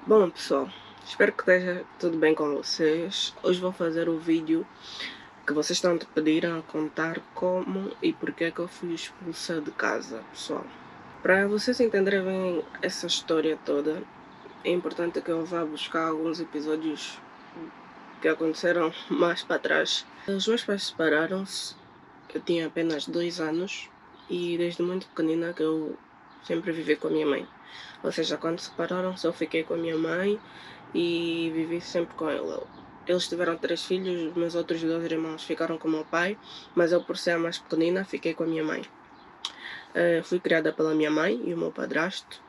Bom pessoal, espero que esteja tudo bem com vocês. Hoje vou fazer o vídeo que vocês tanto pediram a contar como e porque é que eu fui expulsa de casa, pessoal. Para vocês entenderem bem essa história toda, é importante que eu vá buscar alguns episódios que aconteceram mais para trás. Os meus pais separaram-se, eu tinha apenas 2 anos e desde muito pequenina que eu sempre vivi com a minha mãe. Ou seja, quando separaram-se eu fiquei com a minha mãe e vivi sempre com ela. Eles tiveram 3 filhos, os meus outros 2 irmãos ficaram com o meu pai, mas eu, por ser a mais pequenina, fiquei com a minha mãe. Fui criada pela minha mãe e o meu padrasto,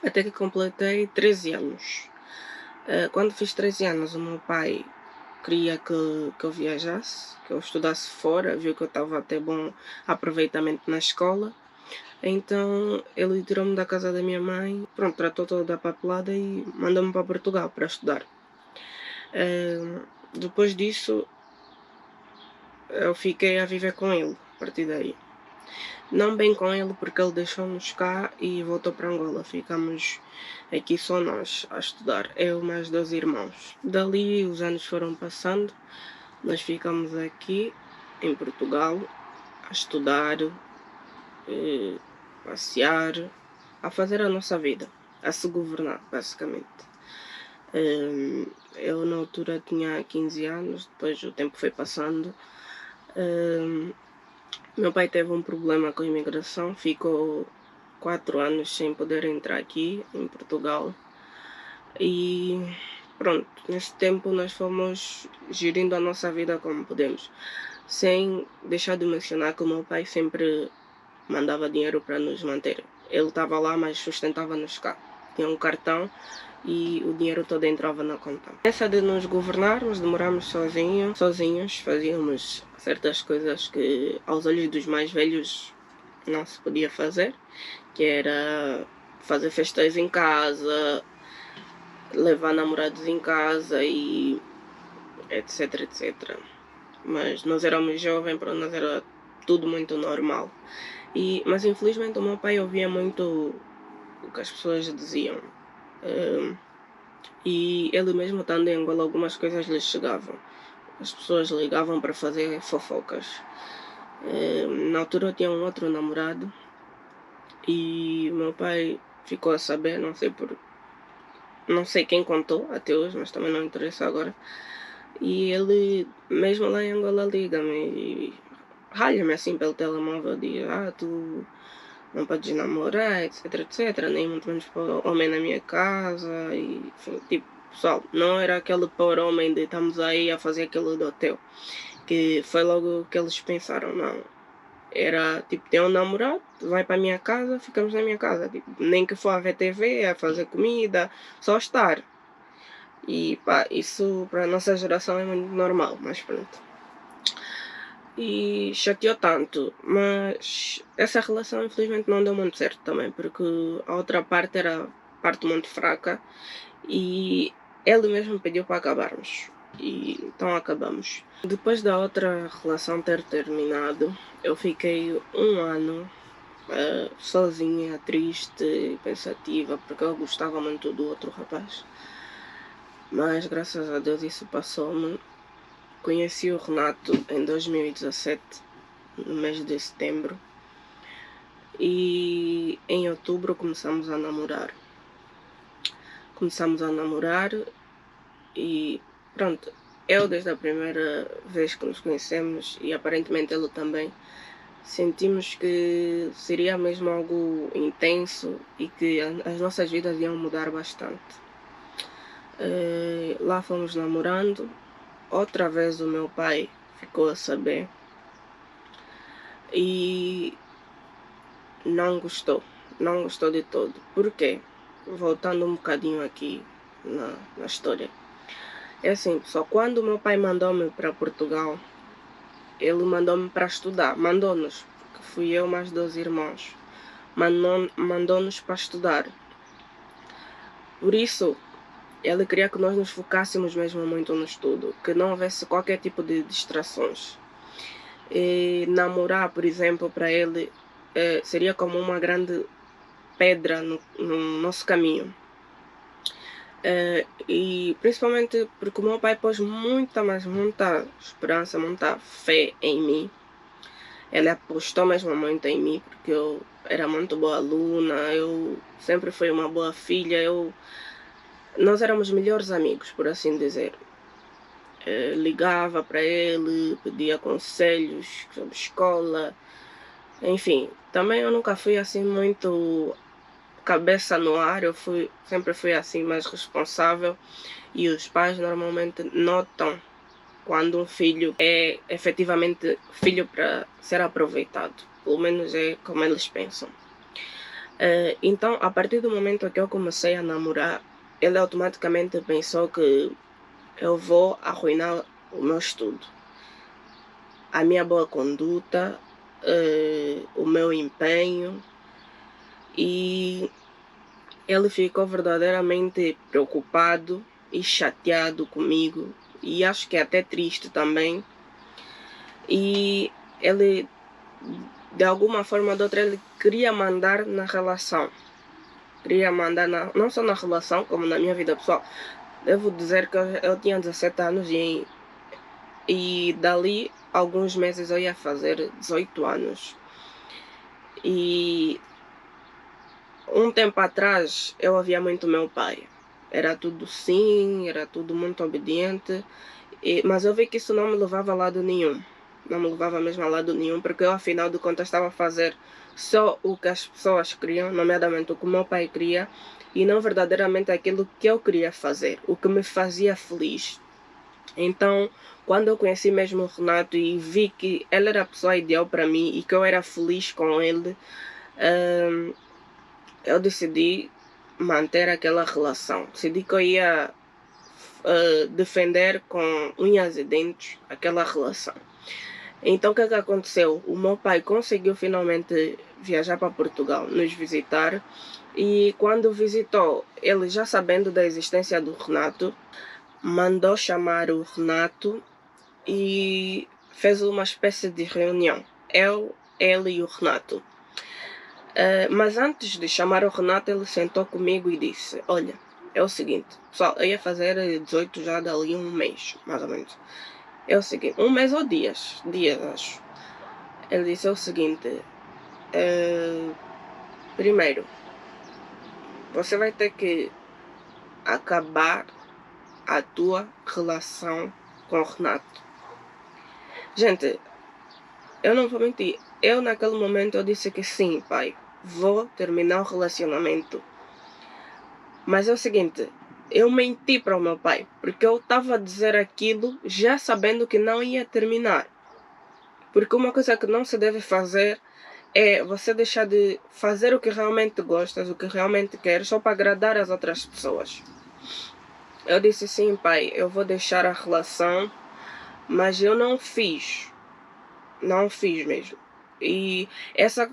até que completei 13 anos. Quando fiz 13 anos, o meu pai queria que eu viajasse, que eu estudasse fora, viu que eu estava a ter bom aproveitamento na escola. Então ele tirou-me da casa da minha mãe, pronto, tratou toda da papelada e mandou-me para Portugal para estudar. Depois disso eu fiquei a viver com ele, a partir daí. Não bem com ele porque ele deixou-nos cá e voltou para Angola. Ficamos aqui só nós a estudar, eu mais 2 irmãos. Dali os anos foram passando, nós ficamos aqui em Portugal a estudar, passear, a fazer a nossa vida, a se governar, basicamente. Eu na altura tinha 15 anos, depois o tempo foi passando. Meu pai teve um problema com a imigração, ficou 4 anos sem poder entrar aqui em Portugal. E pronto, nesse tempo nós fomos gerindo a nossa vida como podemos, sem deixar de mencionar que o meu pai sempre mandava dinheiro para nos manter. Ele estava lá, mas sustentava-nos cá. Tinha um cartão e o dinheiro todo entrava na conta. Nessa de nos governarmos, demoramos sozinhos, fazíamos certas coisas que aos olhos dos mais velhos não se podia fazer, que era fazer festas em casa, levar namorados em casa e etc, etc. Mas nós éramos jovens, para nós era tudo muito normal. Mas infelizmente o meu pai ouvia muito o que as pessoas diziam. E ele mesmo estando em Angola, algumas coisas lhe chegavam. As pessoas ligavam para fazer fofocas. Na altura eu tinha um outro namorado e o meu pai ficou a saber, não sei quem contou até hoje, mas também não interessa agora. E ele, mesmo lá em Angola, liga-me e ralha-me assim pelo telemóvel, diz: tu não podes namorar, etc, etc, nem muito menos pôr homem na minha casa. E tipo, pessoal, não era aquele pôr homem de estamos aí a fazer aquilo do hotel, que foi logo o que eles pensaram. Não, era tipo, tem um namorado, vai para a minha casa, ficamos na minha casa, tipo, nem que for a ver TV, a fazer comida, só estar. E pá, isso para a nossa geração é muito normal, mas pronto. E chateou tanto, mas essa relação infelizmente não deu muito certo também, porque a outra parte era parte muito fraca e ele mesmo pediu para acabarmos. E então acabamos. Depois da outra relação ter terminado, eu fiquei um ano sozinha, triste e pensativa, porque eu gostava muito do outro rapaz. Mas graças a Deus isso passou-me. Conheci o Renato em 2017, no mês de setembro, e em outubro começamos a namorar. E pronto, eu desde a primeira vez que nos conhecemos, e aparentemente ele também, sentimos que seria mesmo algo intenso e que as nossas vidas iam mudar bastante. Lá fomos namorando. Outra vez o meu pai ficou a saber e não gostou de todo. Por quê? Voltando um bocadinho aqui na história. É assim, só quando o meu pai mandou-me para Portugal, ele mandou-me para estudar, mandou-nos, porque fui eu mais 2 irmãos, mandou-nos para estudar. Por isso, ele queria que nós nos focássemos mesmo muito no estudo, que não houvesse qualquer tipo de distrações. E namorar, por exemplo, para ele seria como uma grande pedra no nosso caminho. E principalmente porque o meu pai pôs muita esperança, muita fé em mim. Ele apostou mesmo muito em mim, porque eu era muito boa aluna, eu sempre fui uma boa filha, nós éramos melhores amigos, por assim dizer. Ligava para ele, pedia conselhos sobre escola, enfim. Também eu nunca fui assim muito cabeça no ar, sempre fui assim mais responsável, e os pais normalmente notam quando um filho é efetivamente filho para ser aproveitado, pelo menos é como eles pensam. Então, a partir do momento que eu comecei a namorar, ele automaticamente pensou que eu vou arruinar o meu estudo, a minha boa conduta, o meu empenho, e ele ficou verdadeiramente preocupado e chateado comigo, e acho que é até triste também. E ele, de alguma forma ou de outra, ele queria mandar na relação. Queria mandar não só na relação, como na minha vida pessoal. Devo dizer que eu tinha 17 anos e dali alguns meses eu ia fazer 18 anos. E um tempo atrás eu ouvia muito meu pai. Era tudo sim, era tudo muito obediente. Mas eu vi que isso não me levava a lado nenhum. Não me levava mesmo a lado nenhum, porque eu, afinal de contas, estava a fazer só o que as pessoas queriam, nomeadamente o que o meu pai queria, e não verdadeiramente aquilo que eu queria fazer, o que me fazia feliz. Então, quando eu conheci mesmo o Renato e vi que ele era a pessoa ideal para mim e que eu era feliz com ele, eu decidi manter aquela relação. Decidi que eu ia defender com unhas e dentes aquela relação. Então, o que aconteceu? O meu pai conseguiu finalmente viajar para Portugal, nos visitar, e quando visitou, ele já sabendo da existência do Renato, mandou chamar o Renato e fez uma espécie de reunião. Ele e o Renato. Mas antes de chamar o Renato, ele sentou comigo e disse: olha, é o seguinte, pessoal, eu ia fazer 18 já dali um mês, mais ou menos. É o seguinte, um mês ou dias acho. Ele disse: é o seguinte, primeiro, você vai ter que acabar a tua relação com o Renato. Gente, eu não vou mentir, eu naquele momento eu disse que sim, pai, vou terminar o relacionamento. Mas é o seguinte, eu menti para o meu pai, porque eu estava a dizer aquilo já sabendo que não ia terminar. Porque uma coisa que não se deve fazer é você deixar de fazer o que realmente gostas, o que realmente queres, só para agradar as outras pessoas. Eu disse: sim, pai, eu vou deixar a relação, mas eu não fiz. Não fiz mesmo. E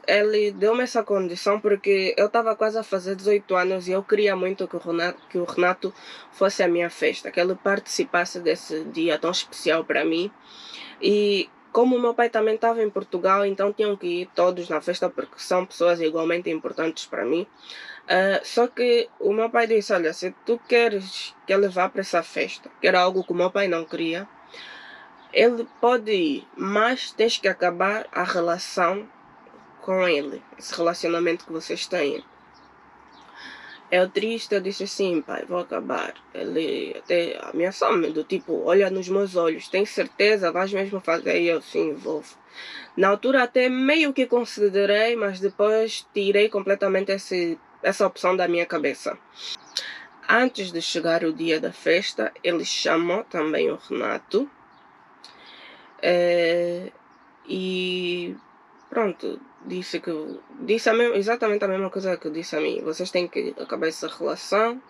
ele deu-me essa condição porque eu estava quase a fazer 18 anos e eu queria muito que o Renato fosse a minha festa, que ele participasse desse dia tão especial para mim. E como o meu pai também estava em Portugal, então tinham que ir todos na festa porque são pessoas igualmente importantes para mim. Só que o meu pai disse: olha, se tu queres que ele vá para essa festa, que era algo que o meu pai não queria, ele pode ir, mas tens que acabar a relação com ele, esse relacionamento que vocês têm. Eu triste, eu disse: sim, pai, vou acabar. Ele até ameaçou-me, do tipo: olha nos meus olhos, tens certeza? Vais mesmo fazer? E eu: sim, vou. Na altura até meio que considerei, mas depois tirei completamente essa opção da minha cabeça. Antes de chegar o dia da festa, ele chamou também o Renato. E pronto, disse exatamente a mesma coisa que disse a mim: vocês têm que acabar essa relação.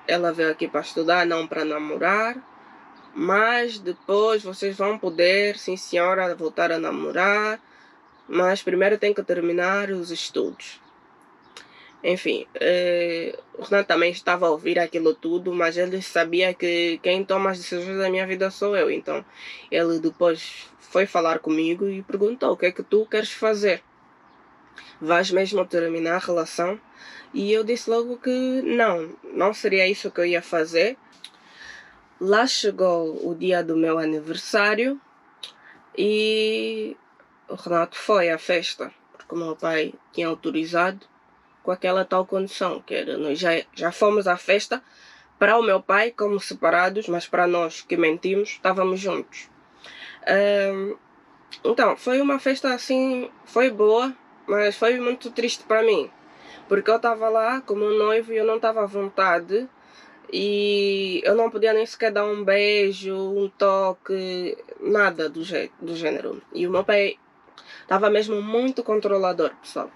Ela veio aqui para estudar, não para namorar, mas depois vocês vão poder, sim senhora, voltar a namorar, mas primeiro tem que terminar os estudos. Enfim, o Renan também estava a ouvir aquilo tudo, mas ele sabia que quem toma as decisões da minha vida sou eu. Então ele depois foi falar comigo e perguntou: o que é que tu queres fazer? vais mesmo terminar a relação? E eu disse logo que não seria isso que eu ia fazer. Lá chegou o dia do meu aniversário e o Renato foi à festa, porque o meu pai tinha autorizado com aquela tal condição, que era, nós já fomos à festa para o meu pai como separados, mas para nós que mentimos, estávamos juntos. Então, foi uma festa assim, foi boa, mas foi muito triste para mim, porque eu estava lá como noivo e eu não estava à vontade e eu não podia nem sequer dar um beijo, um toque, nada do gênero. E o meu pai estava mesmo muito controlador, pessoal.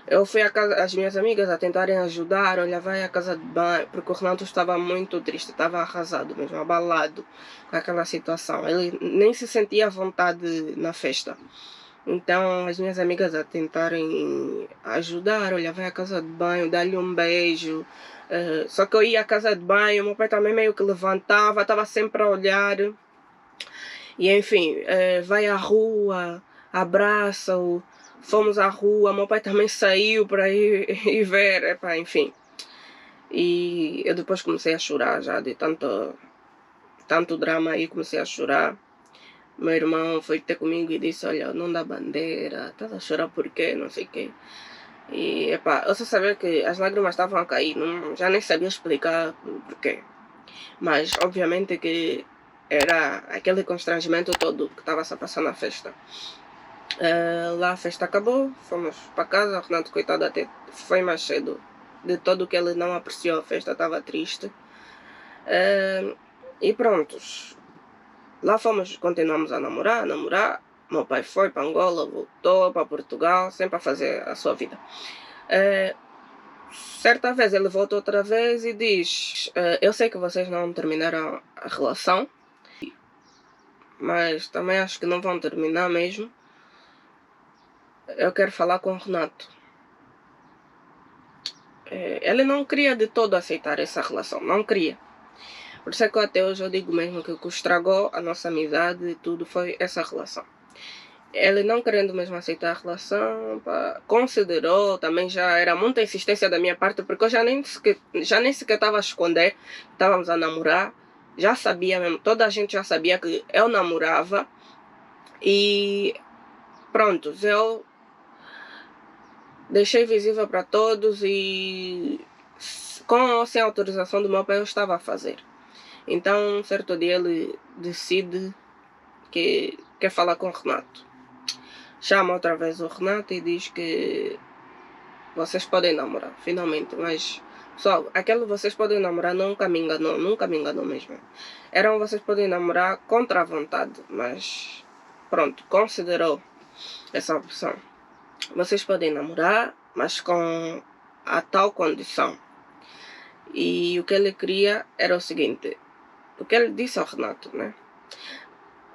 Eu fui à casa, as minhas amigas a tentarem ajudar, olha, vai à casa de banho, porque o Renato estava muito triste, estava arrasado mesmo, abalado com aquela situação. Ele nem se sentia à vontade na festa. Então, as minhas amigas a tentarem ajudar, olha, vai à casa de banho, dá-lhe um beijo. Só que eu ia à casa de banho, meu pai também meio que levantava, estava sempre a olhar. E enfim, vai à rua, abraça-o. Fomos à rua, meu pai também saiu para ir ver, enfim. E eu depois comecei a chorar já de tanto drama aí, comecei a chorar. Meu irmão foi ter comigo e disse, olha, não dá bandeira, estás a chorar por quê, não sei o quê. E eu só sabia que as lágrimas estavam a cair, já nem sabia explicar porquê. Mas obviamente que era aquele constrangimento todo que estava a passar na festa. Lá a festa acabou, fomos para casa, o Renato, coitado, até foi mais cedo. De todo que ele não apreciou a festa, estava triste. E prontos. Lá continuamos a namorar. Meu pai foi para Angola, voltou para Portugal, sempre a fazer a sua vida. Certa vez ele voltou outra vez e diz, eu sei que vocês não terminaram a relação, mas também acho que não vão terminar mesmo. Eu quero falar com o Renato. Ele não queria de todo aceitar essa relação, não queria. Por isso é que até hoje eu digo mesmo que o que estragou a nossa amizade e tudo foi essa relação. Ele não querendo mesmo aceitar a relação, considerou, também já era muita insistência da minha parte, porque eu já nem sequer estava a esconder, estávamos a namorar, já sabia mesmo, toda a gente já sabia que eu namorava, e pronto, eu deixei visível para todos e com ou sem autorização do meu pai eu estava a fazer. Então, um certo dia ele decide que quer falar com o Renato. Chama outra vez o Renato e diz que vocês podem namorar, finalmente. Mas, pessoal, aquele vocês podem namorar nunca me enganou mesmo. Vocês podem namorar contra a vontade, mas pronto, considerou essa opção. Vocês podem namorar, mas com a tal condição. E o que ele queria era o seguinte, o que ele disse ao Renato, né?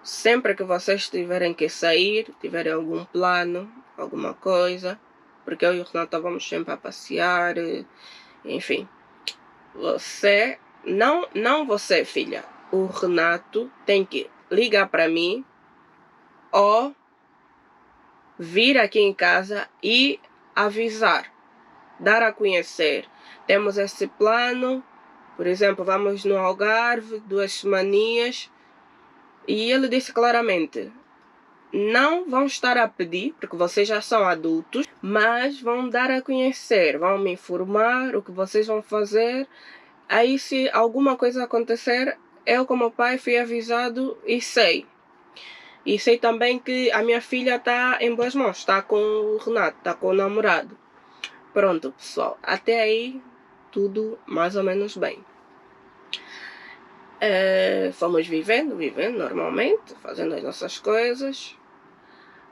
Sempre que vocês tiverem que sair, tiverem algum plano, alguma coisa, porque eu e o Renato estávamos sempre a passear, enfim. Você, não você, filha, o Renato tem que ligar para mim ou vir aqui em casa e avisar, dar a conhecer. Temos esse plano, por exemplo, vamos no Algarve, 2 semaninhas. E ele disse claramente, não vão estar a pedir, porque vocês já são adultos, mas vão dar a conhecer, vão me informar o que vocês vão fazer. Aí se alguma coisa acontecer, eu como pai fui avisado e sei. E sei também que a minha filha está em boas mãos, está com o Renato, está com o namorado. Pronto, pessoal, até aí tudo mais ou menos bem. Fomos vivendo normalmente, fazendo as nossas coisas.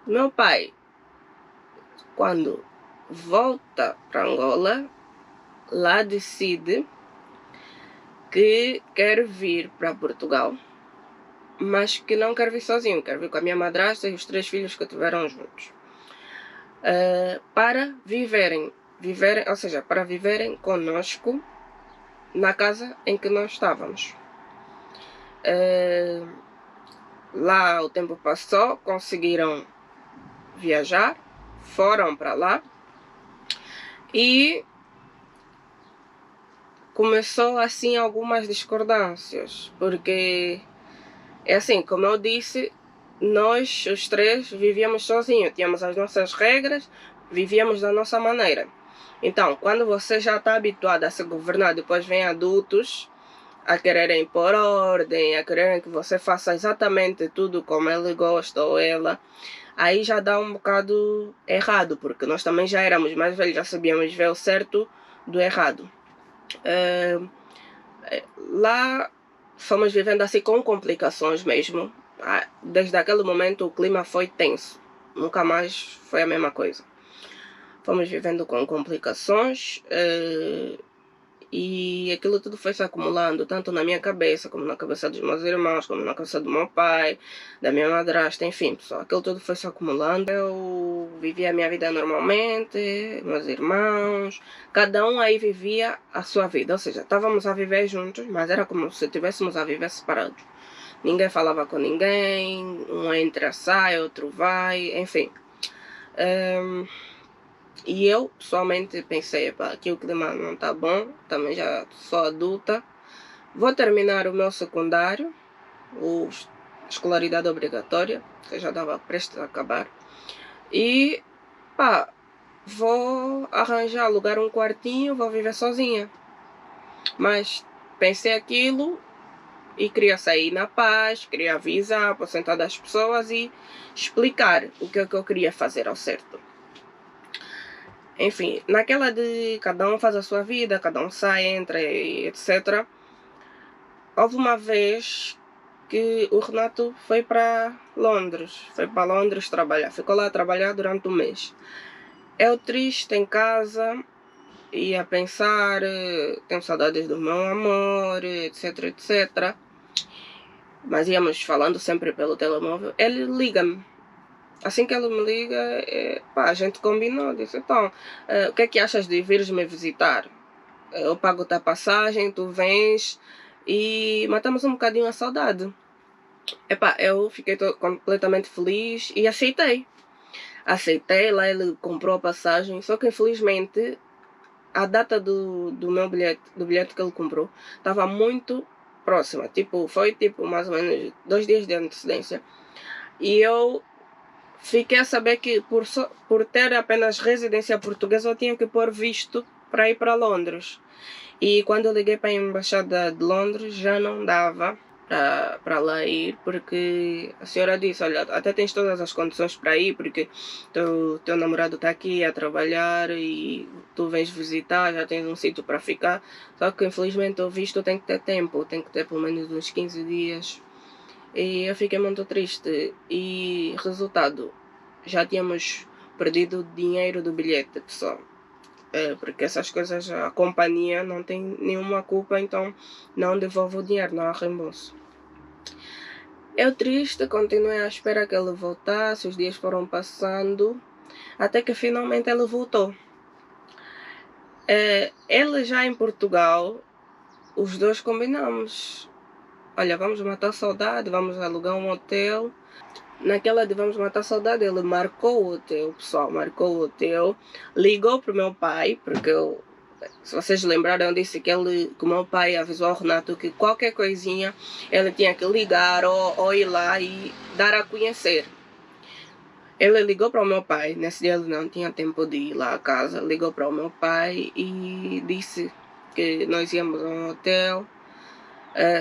Meu pai, quando volta para Angola, lá decide que quer vir para Portugal, mas que não quer vir sozinho, quer vir com a minha madrasta e os 3 filhos que tiveram juntos. Para viverem, ou seja, para viverem conosco na casa em que nós estávamos. Lá o tempo passou, conseguiram viajar, foram para lá e começou assim algumas discordâncias, porque é assim, como eu disse, nós os três vivíamos sozinhos, tínhamos as nossas regras, vivíamos da nossa maneira. Então, quando você já está habituado a se governar, depois vem adultos a quererem pôr ordem, a quererem que você faça exatamente tudo como ele gosta ou ela, aí já dá um bocado errado, porque nós também já éramos mais velhos, já sabíamos ver o certo do errado. Lá fomos vivendo assim com complicações mesmo. Desde aquele momento o clima foi tenso, nunca mais foi a mesma coisa. Fomos vivendo com complicações e aquilo tudo foi se acumulando, tanto na minha cabeça, como na cabeça dos meus irmãos, como na cabeça do meu pai, da minha madrasta, enfim, pessoal, aquilo tudo foi se acumulando. Eu vivia a minha vida normalmente, meus irmãos, cada um aí vivia a sua vida, ou seja, estávamos a viver juntos, mas era como se estivéssemos a viver separados. Ninguém falava com ninguém, um entra, sai, outro vai, enfim. E eu pessoalmente pensei, pá, aqui o clima não tá bom, também já sou adulta, vou terminar o meu secundário, escolaridade obrigatória, que já estava prestes a acabar, e pá, vou arranjar, alugar um quartinho, vou viver sozinha. Mas pensei aquilo e queria sair na paz, queria avisar, aposentar das pessoas e explicar o que é que eu queria fazer ao certo. Enfim, naquela de cada um faz a sua vida, cada um sai, entra e etc. Houve uma vez que o Renato foi para Londres. Foi para Londres trabalhar. Ficou lá a trabalhar durante um mês. Eu triste em casa, ia pensar, tenho saudades do meu amor, etc, etc. Mas íamos falando sempre pelo telemóvel. Ele liga-me. Assim que ele me liga, a gente combinou, disse, então, o que é que achas de vires me visitar? Eu pago-te a passagem, tu vens e matamos um bocadinho a saudade. Eu fiquei completamente feliz e aceitei. Aceitei, lá ele comprou a passagem, só que infelizmente a data do meu bilhete, do bilhete que ele comprou, estava muito próxima. Foi mais ou menos 2 dias de antecedência. E eu fiquei a saber que por ter apenas residência portuguesa eu tinha que pôr visto para ir para Londres. E quando eu liguei para a embaixada de Londres já não dava para lá ir, porque a senhora disse, olha, até tens todas as condições para ir, porque teu namorado está aqui a trabalhar e tu vens visitar, já tens um sítio para ficar, só que infelizmente o visto tem que ter tempo, tem que ter pelo menos uns 15 dias. E eu fiquei muito triste. E resultado, já tínhamos perdido o dinheiro do bilhete, pessoal. Porque essas coisas a companhia não tem nenhuma culpa, então não devolve o dinheiro, não há reembolso. Eu triste, continuei à espera que ele voltasse, os dias foram passando, até que finalmente ele voltou. Ele já em Portugal, os dois combinamos. Olha, vamos matar a saudade, vamos alugar um hotel. Naquela de vamos matar a saudade, ele marcou o hotel, pessoal, marcou o hotel. Ligou pro meu pai, porque se vocês lembraram, eu disse que o meu pai avisou ao Renato que qualquer coisinha ele tinha que ligar ou ir lá e dar a conhecer. Ele ligou para o meu pai, nesse dia ele não tinha tempo de ir lá à casa, ligou para o meu pai e disse que nós íamos a um hotel.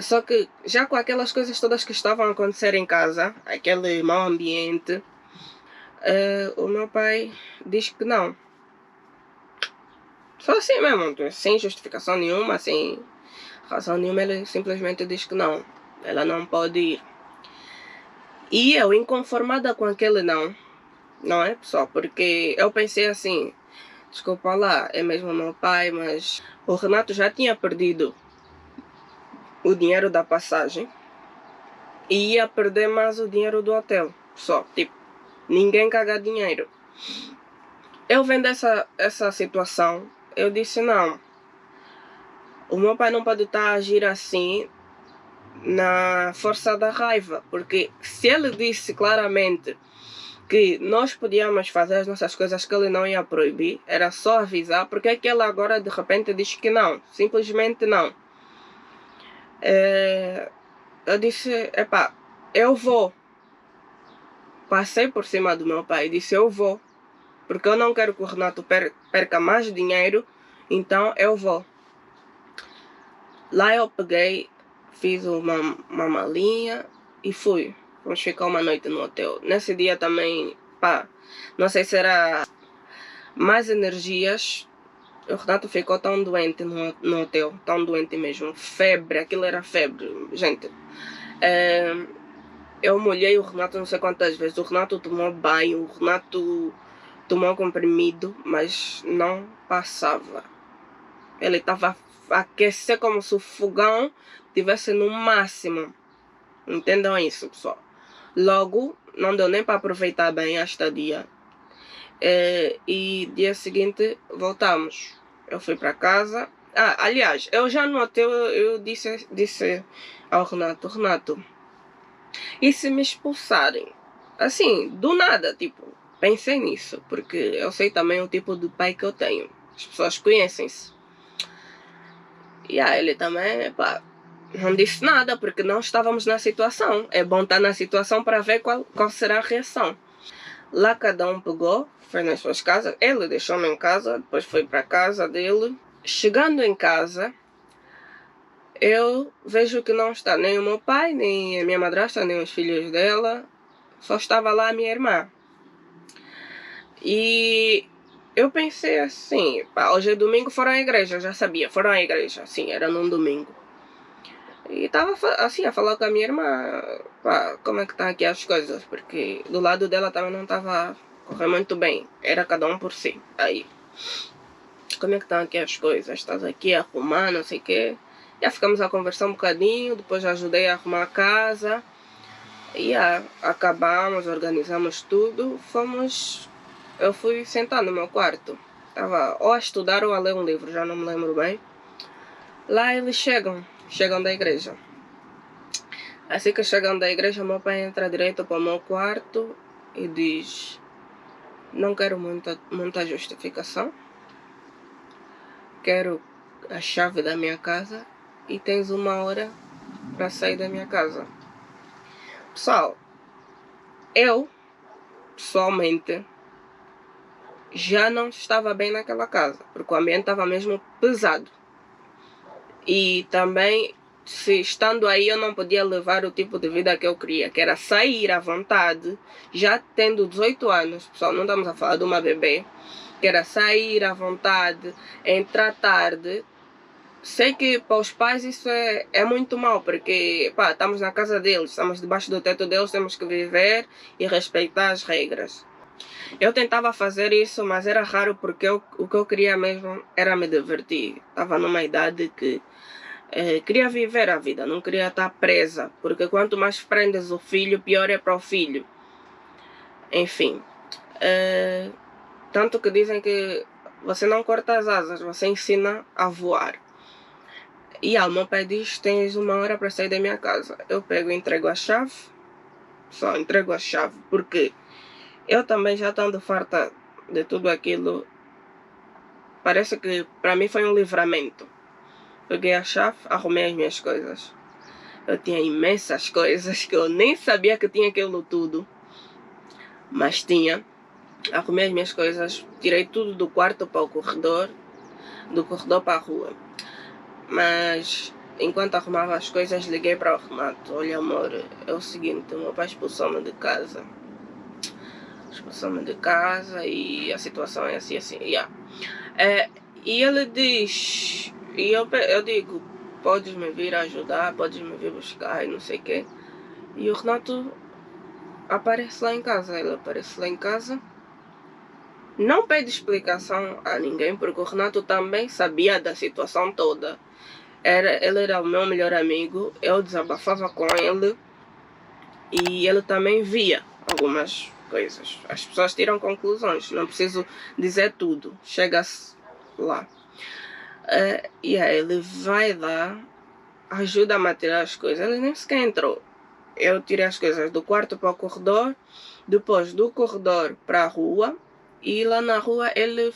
Só que já com aquelas coisas todas que estavam a acontecer em casa, aquele mau ambiente, o meu pai diz que não. Só assim mesmo, sem justificação nenhuma, sem razão nenhuma, ele simplesmente diz que não, ela não pode ir. E eu, inconformada com aquele não é, pessoal? Porque eu pensei assim, desculpa lá, é mesmo meu pai, mas o Renato já tinha perdido o dinheiro da passagem e ia perder mais o dinheiro do hotel. Só, ninguém caga dinheiro. Eu vendo essa situação, eu disse não. O meu pai não pode estar a agir assim na força da raiva, porque se ele disse claramente que nós podíamos fazer as nossas coisas, que ele não ia proibir, era só avisar, porque é que ele agora de repente diz que não, simplesmente não. Eu disse, epá, eu vou. Passei por cima do meu pai e disse, eu vou, porque eu não quero que o Renato perca mais dinheiro, então eu vou. Lá eu peguei, fiz uma malinha e fui. Vamos ficar uma noite no hotel. Nesse dia também, pá, não sei se era mais energias. O Renato ficou tão doente no hotel, tão doente mesmo. Febre, aquilo era febre, gente. Eu molhei o Renato não sei quantas vezes. O Renato tomou banho, o Renato tomou comprimido, mas não passava. Ele estava a aquecer como se o fogão estivesse no máximo. Entendam isso, pessoal. Logo, não deu nem para aproveitar bem a estadia. E dia seguinte voltamos. Eu fui para casa. Aliás, eu já no hotel eu disse ao Renato, Renato, e se me expulsarem? Assim, do nada, tipo, pensei nisso, porque eu sei também o tipo de pai que eu tenho. As pessoas conhecem-se. E ele também, pá, não disse nada, porque não estávamos na situação. É bom estar na situação para ver qual será a reação. Lá cada um pegou, foi nas suas casas. Ele deixou-me em casa, depois foi para a casa dele. Chegando em casa, eu vejo que não está nem o meu pai, nem a minha madrasta, nem os filhos dela. Só estava lá a minha irmã. E eu pensei assim, pá, hoje é domingo, foram à igreja, já sabia, foram à igreja, sim, era num domingo. E estava assim a falar com a minha irmã, pá, como é que tá aqui as coisas, porque do lado dela também não estava a correr muito bem, era cada um por si. Aí, como é que estão aqui as coisas? Estás aqui a arrumar, não sei o quê. Já ficamos a conversar um bocadinho, depois ajudei a arrumar a casa. E acabamos, organizamos tudo, fomos. Eu fui sentar no meu quarto. Estava ou a estudar ou a ler um livro, já não me lembro bem. Lá eles chegam da igreja. Assim que chegam da igreja, meu pai entra direto para o meu quarto e diz: não quero muita justificação. Quero a chave da minha casa e tens 1 hora para sair da minha casa. Pessoal, eu, pessoalmente, já não estava bem naquela casa, porque o ambiente estava mesmo pesado. E também, se estando aí, eu não podia levar o tipo de vida que eu queria, que era sair à vontade, já tendo 18 anos, pessoal, não estamos a falar de uma bebê, que era sair à vontade, entrar tarde. Sei que para os pais isso é muito mal, porque pá, estamos na casa deles, estamos debaixo do teto deles, temos que viver e respeitar as regras. Eu tentava fazer isso, mas era raro porque o que eu queria mesmo era me divertir. Estava numa idade que queria viver a vida, não queria estar presa, porque quanto mais prendes o filho, pior é para o filho. Enfim, tanto que dizem que você não corta as asas, você ensina a voar. E o meu pai diz, tens 1 hora para sair da minha casa. Eu pego e entrego a chave, só entrego a chave, porque eu também já estando farta de tudo aquilo, parece que para mim foi um livramento. Peguei a chave, arrumei as minhas coisas. Eu tinha imensas coisas que eu nem sabia que tinha aquilo tudo. Mas tinha. Arrumei as minhas coisas, tirei tudo do quarto para o corredor, do corredor para a rua. Mas enquanto arrumava as coisas, liguei para o Renato. Olha, amor, é o seguinte, o meu pai expulsou-me de casa. Expulsou-me de casa e a situação é assim, assim. E ele diz, e eu digo, podes me vir ajudar, podes me vir buscar e não sei o quê. E o Renato aparece lá em casa, ele aparece lá em casa. Não pede explicação a ninguém, porque o Renato também sabia da situação toda. Ele era o meu melhor amigo, eu desabafava com ele e ele também via algumas coisas. As pessoas tiram conclusões, não preciso dizer tudo, chega-se lá. Ele vai lá, ajuda-me a tirar as coisas, ele nem sequer entrou. Eu tirei as coisas do quarto para o corredor, depois do corredor para a rua, e lá na rua ele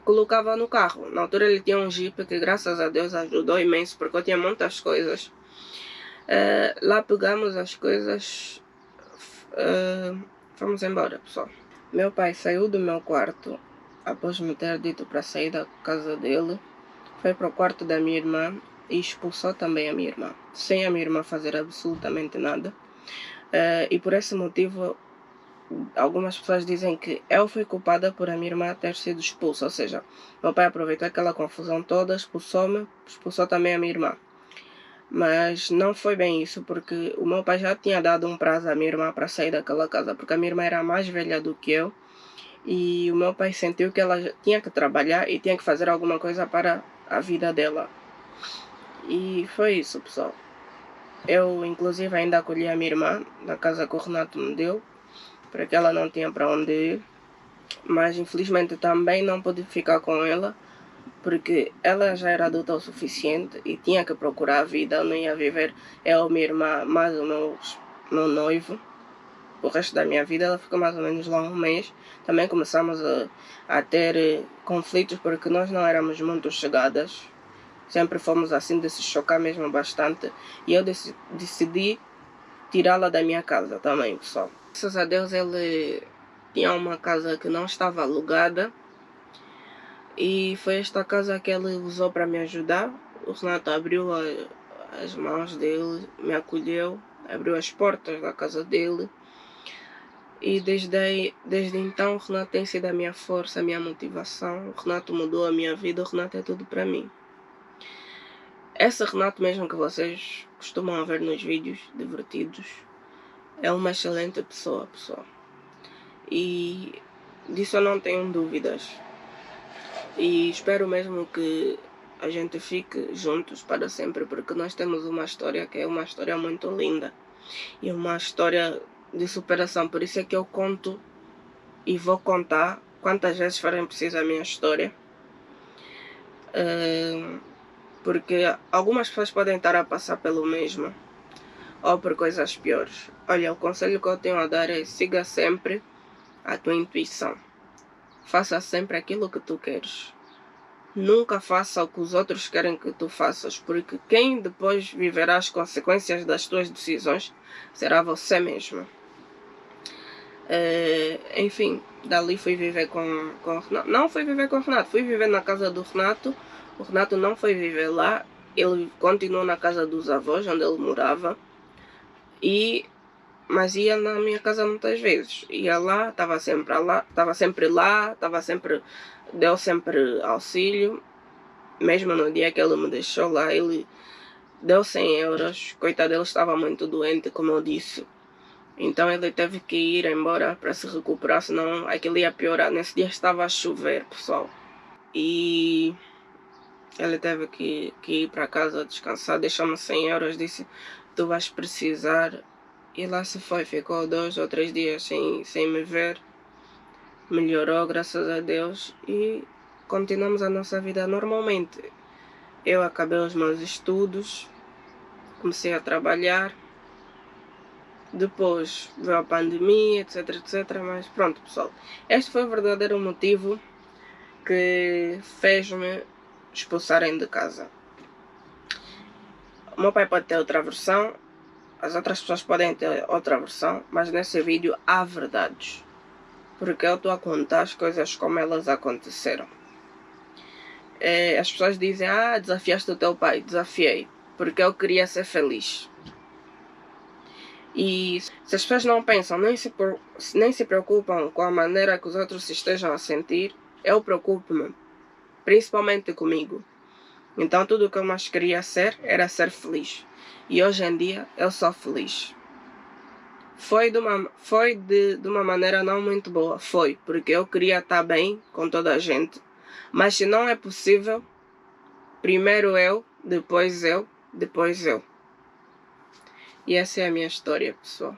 colocava no carro. Na altura ele tinha um Jeep que graças a Deus ajudou imenso, porque eu tinha muitas coisas. Lá pegamos as coisas, fomos embora, pessoal. Meu pai saiu do meu quarto após me ter dito para sair da casa dele, foi para o quarto da minha irmã e expulsou também a minha irmã, sem a minha irmã fazer absolutamente nada. E por esse motivo, algumas pessoas dizem que eu fui culpada por a minha irmã ter sido expulsa, ou seja, meu pai aproveitou aquela confusão toda, expulsou-me, expulsou também a minha irmã. Mas não foi bem isso, porque o meu pai já tinha dado um prazo à minha irmã para sair daquela casa, porque a minha irmã era mais velha do que eu, e o meu pai sentiu que ela tinha que trabalhar e tinha que fazer alguma coisa para a vida dela. E foi isso, pessoal. Eu, inclusive, ainda acolhi a minha irmã na casa que o Renato me deu, porque ela não tinha para onde ir. Mas, infelizmente, também não pude ficar com ela, porque ela já era adulta o suficiente e tinha que procurar a vida. Eu não ia viver eu, minha irmã, mais o meu noivo o resto da minha vida. Ela ficou mais ou menos lá um mês. Também começamos a ter conflitos, porque nós não éramos muito chegadas. Sempre fomos assim de se chocar mesmo bastante. E eu decidi tirá-la da minha casa também, pessoal. Graças a Deus ele tinha uma casa que não estava alugada. E foi esta casa que ele usou para me ajudar. O Renato abriu as mãos dele, me acolheu, abriu as portas da casa dele. E desde então o Renato tem sido a minha força, a minha motivação. O Renato mudou a minha vida, o Renato é tudo para mim. Esse Renato mesmo que vocês costumam ver nos vídeos divertidos é uma excelente pessoa, pessoal. E disso eu não tenho dúvidas. E espero mesmo que a gente fique juntos para sempre, porque nós temos uma história que é uma história muito linda. E uma história de superação. Por isso é que eu conto e vou contar quantas vezes forem preciso a minha história. Porque algumas pessoas podem estar a passar pelo mesmo, ou por coisas piores. Olha, o conselho que eu tenho a dar é: siga sempre a tua intuição. Faça sempre aquilo que tu queres. Nunca faça o que os outros querem que tu faças, porque quem depois viverá as consequências das tuas decisões será você mesmo. Enfim, dali fui viver com o Renato. Não fui viver com o Renato, fui viver na casa do Renato. O Renato não foi viver lá, ele continuou na casa dos avós, onde ele morava. Mas ia na minha casa muitas vezes. Ia lá, estava sempre lá, deu sempre auxílio. Mesmo no dia que ele me deixou lá, ele deu 100 euros. Coitado, ele estava muito doente, como eu disse. Então ele teve que ir embora para se recuperar, senão aquilo ia piorar. Nesse dia estava a chover, pessoal. E ele teve que ir para casa descansar, deixou-me 100 euros, disse: tu vais precisar. E lá se foi, ficou 2 ou 3 dias sem me ver. Melhorou, graças a Deus, e continuamos a nossa vida normalmente. Eu acabei os meus estudos, comecei a trabalhar. Depois veio a pandemia, etc, etc. Mas pronto, pessoal. Este foi o verdadeiro motivo que fez-me expulsarem de casa. O meu pai pode ter outra versão, as outras pessoas podem ter outra versão, mas nesse vídeo há verdades. Porque eu estou a contar as coisas como elas aconteceram. As pessoas dizem: desafiaste o teu pai. Desafiei, porque eu queria ser feliz. E se as pessoas não pensam, nem se preocupam com a maneira que os outros se estejam a sentir, eu preocupo-me, principalmente comigo. Então tudo o que eu mais queria era ser feliz. E hoje em dia eu sou feliz. Foi de uma maneira não muito boa, porque eu queria estar bem com toda a gente. Mas se não é possível, primeiro eu, depois eu, depois eu. E essa é a minha história, pessoal.